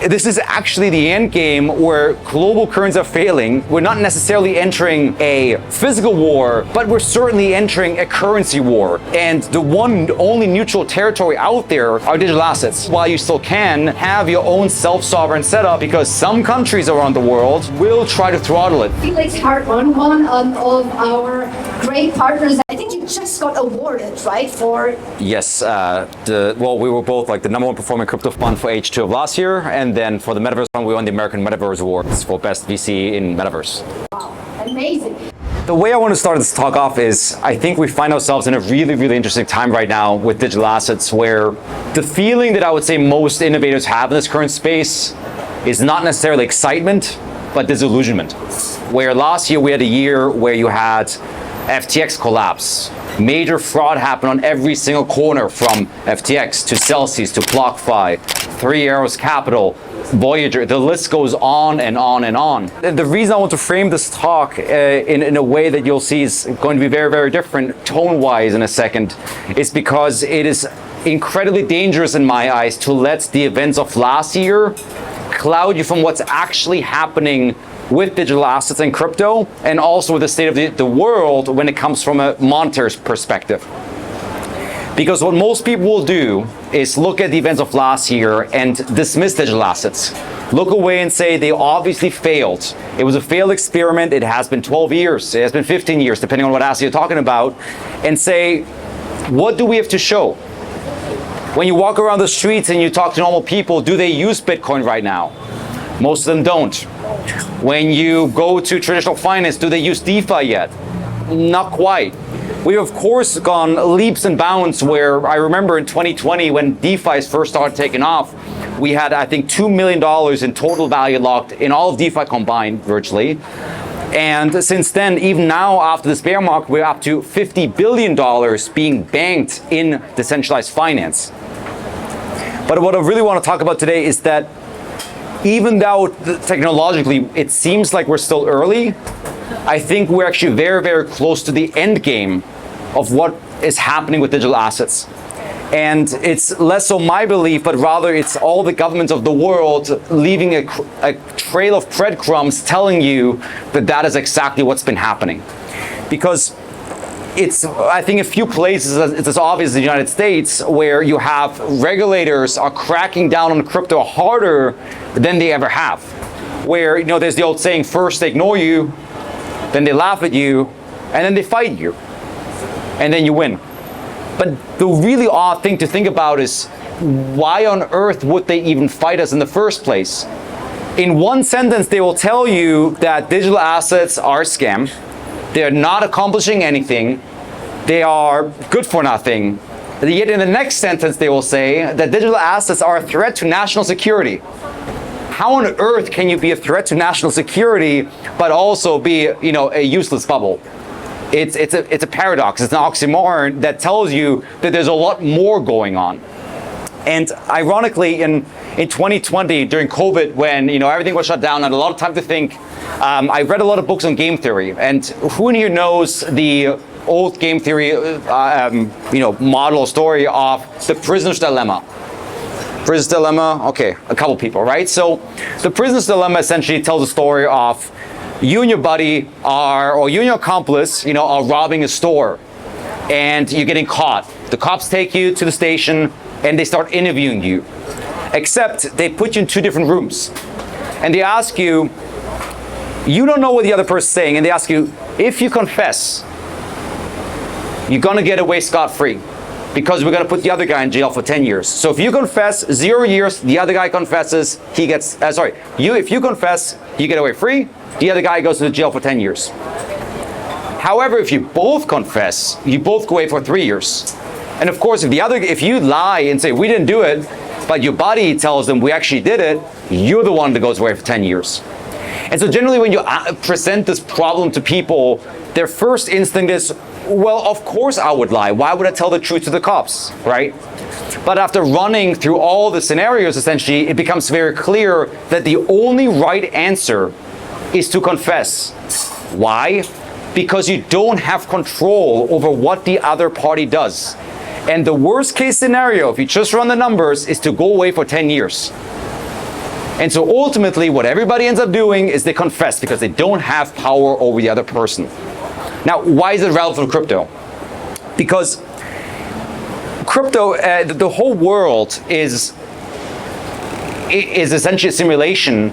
this is actually the end game where global currencies are failing. We're not necessarily entering a physical war, but we're certainly entering a currency war. And the one only neutral territory out there are digital assets. While you still can have your own self-sovereign setup, because some countries around the world will try to throttle it. Felix Hartmann, one of our great partners. I think you just got awarded, right, for... Yes, we were both like the #1 performing crypto fund for H2 of last year, and then for the Metaverse fund, we won the American Metaverse Awards for Best VC in Metaverse. Wow, amazing. The way I want to start this talk off is, I think we find ourselves in a really, really interesting time right now with digital assets, where the feeling that I would say most innovators have in this current space is not necessarily excitement, but disillusionment. Where last year we had a year where you had FTX collapse. Major fraud happened on every single corner, from FTX to Celsius to BlockFi, Three Arrows Capital, Voyager, the list goes on and on and on. And the reason I want to frame this talk in a way that you'll see is going to be very, very different tone-wise in a second, is because it is incredibly dangerous in my eyes to let the events of last year cloud you from what's actually happening with digital assets and crypto, and also with the state of the world when it comes from a monetary perspective. Because what most people will do is look at the events of last year and dismiss digital assets. Look away and say they obviously failed. It was a failed experiment. It has been 12 years. It has been 15 years, depending on what asset you're talking about. And say, what do we have to show? When you walk around the streets and you talk to normal people, do they use Bitcoin right now? Most of them don't. When you go to traditional finance, do they use DeFi yet? Not quite. We've of course gone leaps and bounds, where I remember in 2020 when DeFi first started taking off, we had, I think, $2 million in total value locked in all of DeFi combined virtually. And since then, even now after this bear market, we're up to $50 billion being banked in decentralized finance. But what I really want to talk about today is that even though technologically it seems like we're still early, I think we're actually very, very close to the end game of what is happening with digital assets. And it's less so my belief, but rather it's all the governments of the world leaving a trail of breadcrumbs telling you that that is exactly what's been happening. Because it's, I think, a few places, it's as obvious as the United States, where you have regulators are cracking down on crypto harder than they ever have. Where, you know, there's the old saying, first they ignore you, then they laugh at you, and then they fight you, and then you win. But the really odd thing to think about is, why on earth would they even fight us in the first place? In one sentence, they will tell you that digital assets are a scam. They're not accomplishing anything. They are good for nothing. Yet in the next sentence, they will say that digital assets are a threat to national security. How on earth can you be a threat to national security, but also be, you know, a useless bubble? It's a paradox. It's an oxymoron that tells you that there's a lot more going on. And ironically, in 2020, during COVID, when, you know, everything was shut down, I had a lot of time to think. I read a lot of books on game theory, and who in here knows the old game theory, model or story of the prisoner's dilemma? Prisoner's dilemma, okay, a couple people, right? So the prisoner's dilemma essentially tells a story of you and your buddy or you and your accomplice, are robbing a store, and you're getting caught. The cops take you to the station and they start interviewing you. Except they put you in two different rooms. And they ask you, you don't know what the other person's saying, and they ask you, if you confess, you're gonna get away scot-free, because we're gonna put the other guy in jail for 10 years. So if you confess, 0 years, the other guy confesses, he gets, if you confess, you get away free, the other guy goes to jail for 10 years. However, if you both confess, you both go away for 3 years. And of course, if you lie and say, we didn't do it, but your buddy tells them we actually did it, you're the one that goes away for 10 years. And so generally when you present this problem to people, their first instinct is, well, of course I would lie. Why would I tell the truth to the cops, right? But after running through all the scenarios, essentially, it becomes very clear that the only right answer is to confess. Why? Because you don't have control over what the other party does. And the worst case scenario, if you just run the numbers, is to go away for 10 years. And so ultimately, what everybody ends up doing is they confess because they don't have power over the other person. Now, why is it relevant for crypto? Because crypto, the whole world is essentially a simulation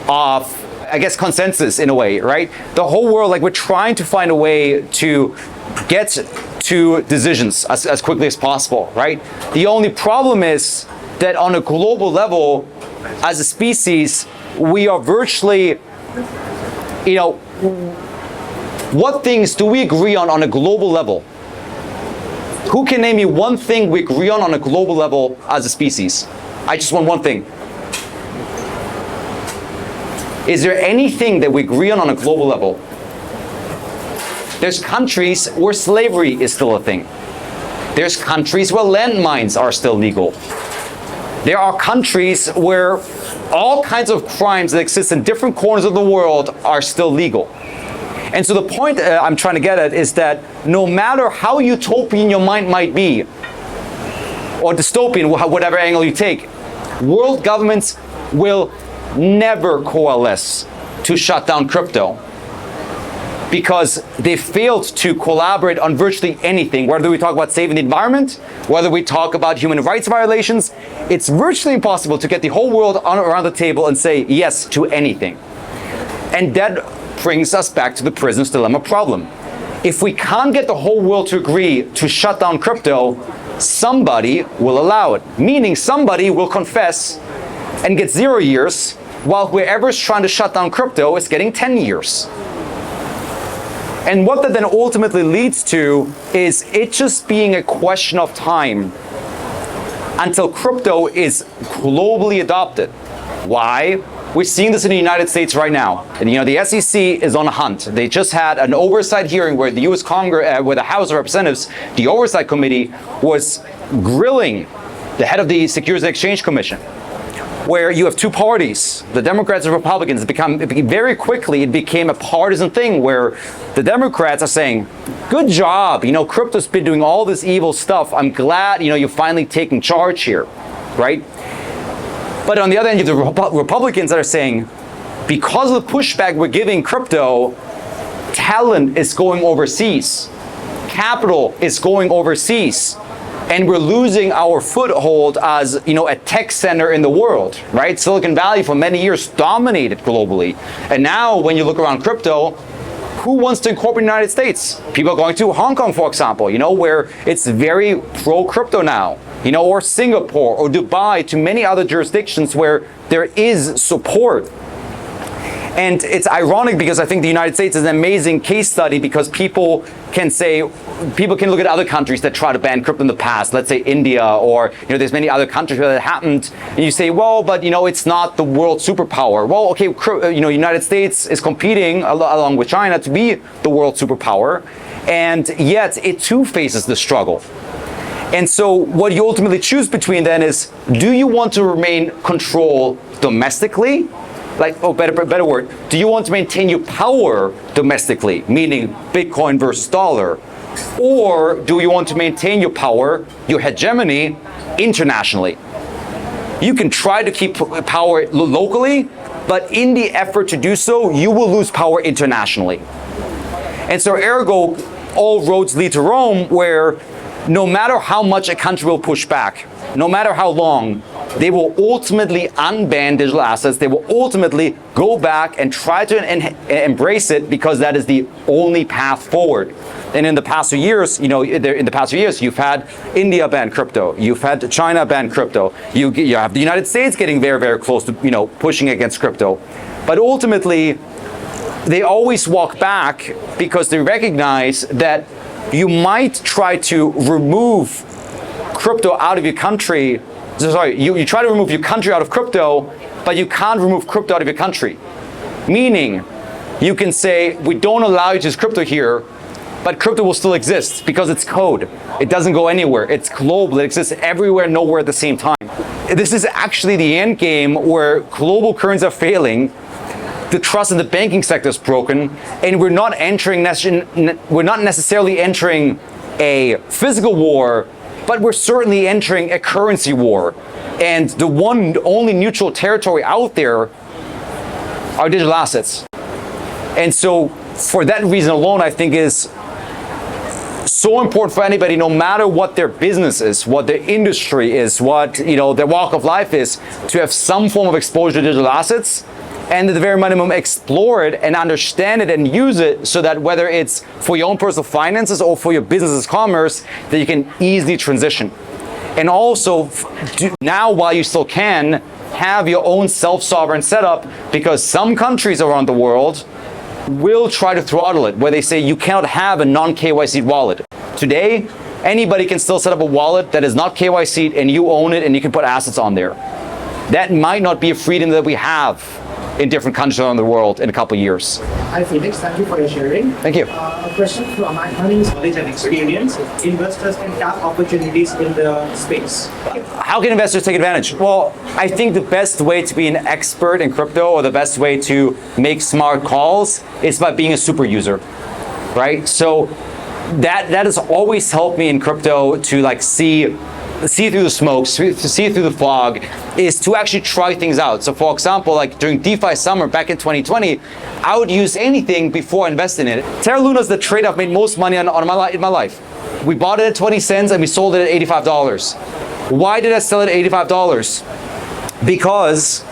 of, I guess, consensus in a way, right? The whole world, like, we're trying to find a way to get to decisions as quickly as possible, right? The only problem is that on a global level, as a species, we are virtually, what things do we agree on a global level? Who can name me one thing we agree on a global level as a species? I just want one thing. Is there anything that we agree on a global level? There's countries where slavery is still a thing. There's countries where landmines are still legal. There are countries where all kinds of crimes that exist in different corners of the world are still legal. And so the point I'm trying to get at is that no matter how utopian your mind might be, or dystopian, whatever angle you take, world governments will never coalesce to shut down crypto, because they failed to collaborate on virtually anything. Whether we talk about saving the environment, whether we talk about human rights violations, it's virtually impossible to get the whole world around the table and say yes to anything. And that brings us back to the prisoner's dilemma problem. If we can't get the whole world to agree to shut down crypto, somebody will allow it. Meaning somebody will confess and get 0 years, while whoever's trying to shut down crypto is getting 10 years. And what that then ultimately leads to is it just being a question of time until crypto is globally adopted. Why? We're seeing this in the United States right now. And the SEC is on a hunt. They just had an oversight hearing where the U.S. Congress, where the House of Representatives, the Oversight Committee, was grilling the head of the Securities and Exchange Commission, where you have two parties, the Democrats and Republicans. Very quickly, it became a partisan thing where the Democrats are saying, good job, crypto's been doing all this evil stuff. I'm glad, you're finally taking charge here, right? But on the other end, you have the Republicans that are saying, because of the pushback we're giving crypto, talent is going overseas. Capital is going overseas. And we're losing our foothold as, a tech center in the world, right? Silicon Valley for many years dominated globally. And now when you look around crypto, who wants to incorporate in the United States? People are going to Hong Kong, for example, where it's very pro-crypto now, or Singapore or Dubai, to many other jurisdictions where there is support. And it's ironic because I think the United States is an amazing case study, because people can look at other countries that try to ban crypto in the past, let's say India, or there's many other countries where that happened, and you say, well, but it's not the world superpower. Well, okay, United States is competing along with China to be the world superpower, and yet it too faces the struggle. And so what you ultimately choose between then is, do you want to remain control domestically? Better word, do you want to maintain your power domestically, meaning Bitcoin versus dollar? Or do you want to maintain your power, your hegemony, internationally? You can try to keep power locally, but in the effort to do so, you will lose power internationally. And so ergo, all roads lead to Rome, where no matter how much a country will push back, no matter how long, they will ultimately unban digital assets. They will ultimately go back and try to embrace it, because that is the only path forward. And in the past few years, you've had India ban crypto, you've had China ban crypto, you have the United States getting very, very close to pushing against crypto. But ultimately, they always walk back because they recognize that you might try to remove crypto out of your country. You try to remove your country out of crypto, but you can't remove crypto out of your country. Meaning, you can say, we don't allow you to use crypto here, but crypto will still exist because it's code. It doesn't go anywhere. It's global. It exists everywhere, nowhere at the same time. This is actually the end game where global currencies are failing, the trust in the banking sector is broken, and we're not necessarily entering a physical war, but we're certainly entering a currency war. And the only neutral territory out there are digital assets. And so for that reason alone, I think is so important for anybody, no matter what their business is, what their industry is, what their walk of life is, to have some form of exposure to digital assets, and at the very minimum explore it and understand it and use it, so that whether it's for your own personal finances or for your business's commerce, that you can easily transition. And also now, while you still can, have your own self-sovereign setup, because some countries around the world will try to throttle it, where they say you cannot have a non-KYC wallet. Today, anybody can still set up a wallet that is not KYC and you own it and you can put assets on there. That might not be a freedom that we have in different countries around the world in a couple of years. Hi Felix, thank you for your sharing. Thank you. A question from my name is knowledge and experience. Investors can tap opportunities in the space. How can investors take advantage? Well, I think the best way to be an expert in crypto, or the best way to make smart calls, is by being a super user, right? So that has always helped me in crypto to see through the smoke, see through the fog, is to actually try things out. So for example, like during DeFi summer back in 2020, I would use anything before I invest in it. Terra Luna is the trade I've made most money on in my life. We bought it at 20 cents and we sold it at $85. Why did I sell it at $85? Because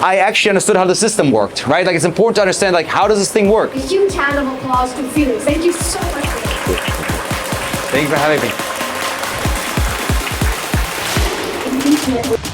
I actually understood how the system worked, right? Like, it's important to understand, like, how does this thing work? A huge hand of applause to Felix. Thank you so much. Thank you for having me. Impeachment.